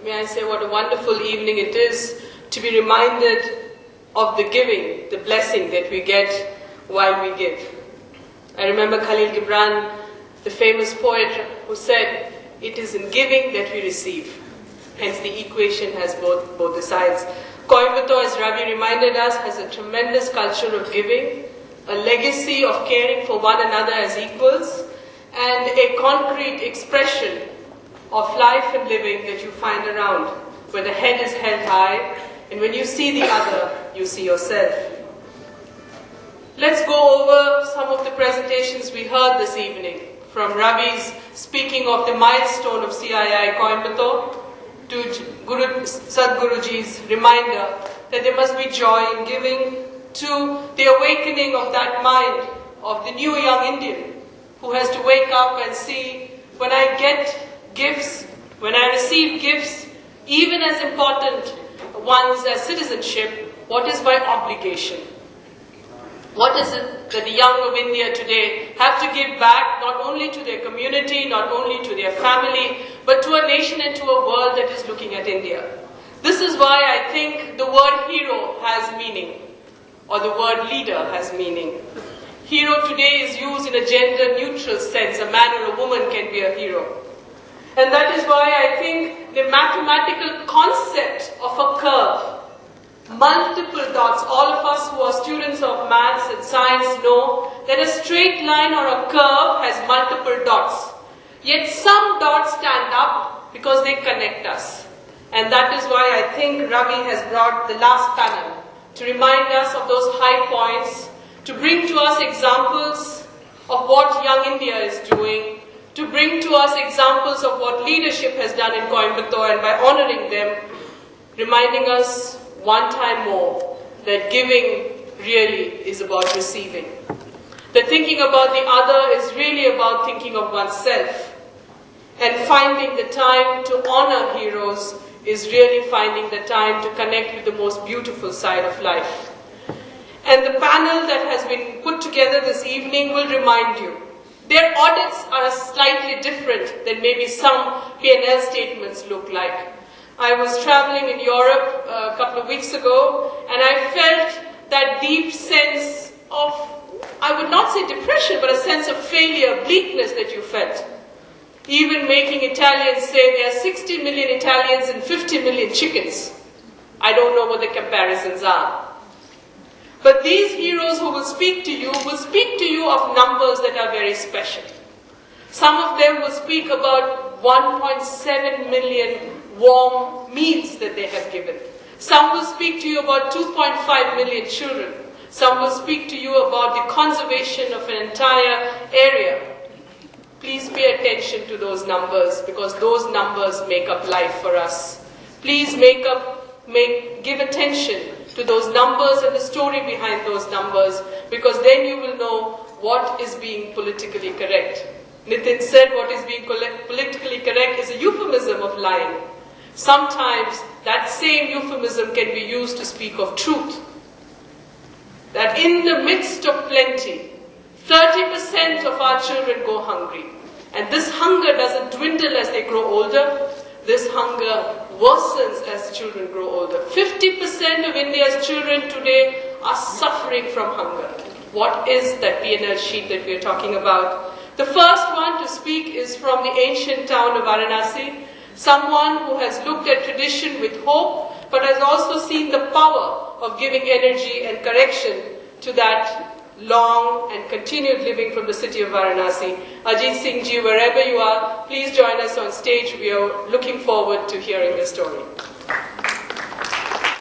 may I say what a wonderful evening it is to be reminded of the giving, the blessing that we get while we give. I remember Khalil Gibran, the famous poet, who said, "It is in giving that we receive." Hence the equation has both the sides. Coimbatore, as Ravi reminded us, has a tremendous culture of giving, a legacy of caring for one another as equals, and a concrete expression of life and living that you find around, where the head is held high, and when you see the other, you see yourself. Let's go over some of the presentations we heard this evening, from Ravi's speaking of the milestone of CII Coimbatore, to Sadhguruji's reminder that there must be joy in giving, to the awakening of that mind of the new young Indian who has to wake up and see, when I get gifts, when I receive gifts, even as important ones as citizenship, what is my obligation? What is it that the young of India today have to give back, not only to their community, not only to their family, but to a nation and to a world that is looking at India? This is why I think the word hero has meaning, or the word leader has meaning. Hero today is used in a gender-neutral sense. A man or a woman can be a hero. And that is why I think the mathematical concept of a curve, multiple dots, all of us who are students of maths and science know that a straight line or a curve has multiple dots. Yet some dots stand up because they connect us. And that is why I think Ravi has brought the last panel to remind us of those high points, to bring to us examples of what young India is doing, to bring to us examples of what leadership has done in Coimbatore, and by honoring them, reminding us one time more that giving really is about receiving. That thinking about the other is really about thinking of oneself. And finding the time to honor heroes is really finding the time to connect with the most beautiful side of life. And the panel that has been put together this evening will remind you. Their audits are slightly different than maybe some P&L statements look like. I was traveling in Europe a couple of weeks ago, and I felt that deep sense of, I would not say depression, but a sense of failure, bleakness that you felt. Even making Italians say there are 60 million Italians and 50 million chickens. I don't know what the comparisons are. But these heroes who will speak to you of numbers that are very special. Some of them will speak about 1.7 million warm meals that they have given. Some will speak to you about 2.5 million children. Some will speak to you about the conservation of an entire area. Please pay attention to those numbers, because those numbers make up life for us. Please give attention to those numbers and the story behind those numbers, because then you will know what is being politically correct. Nitin said what is being politically correct is a euphemism of lying. Sometimes that same euphemism can be used to speak of truth. That in the midst of plenty, 30% of our children go hungry. And this hunger doesn't dwindle as they grow older. This hunger worsens as children grow older. 50% of India's children today are suffering from hunger. What is that P&L sheet that we are talking about? The first one to speak is from the ancient town of Varanasi, someone who has looked at tradition with hope, but has also seen the power of giving energy and correction to that long and continued living from the city of Varanasi. Ajit Singh ji, wherever you are, please join us on stage. We are looking forward to hearing your story.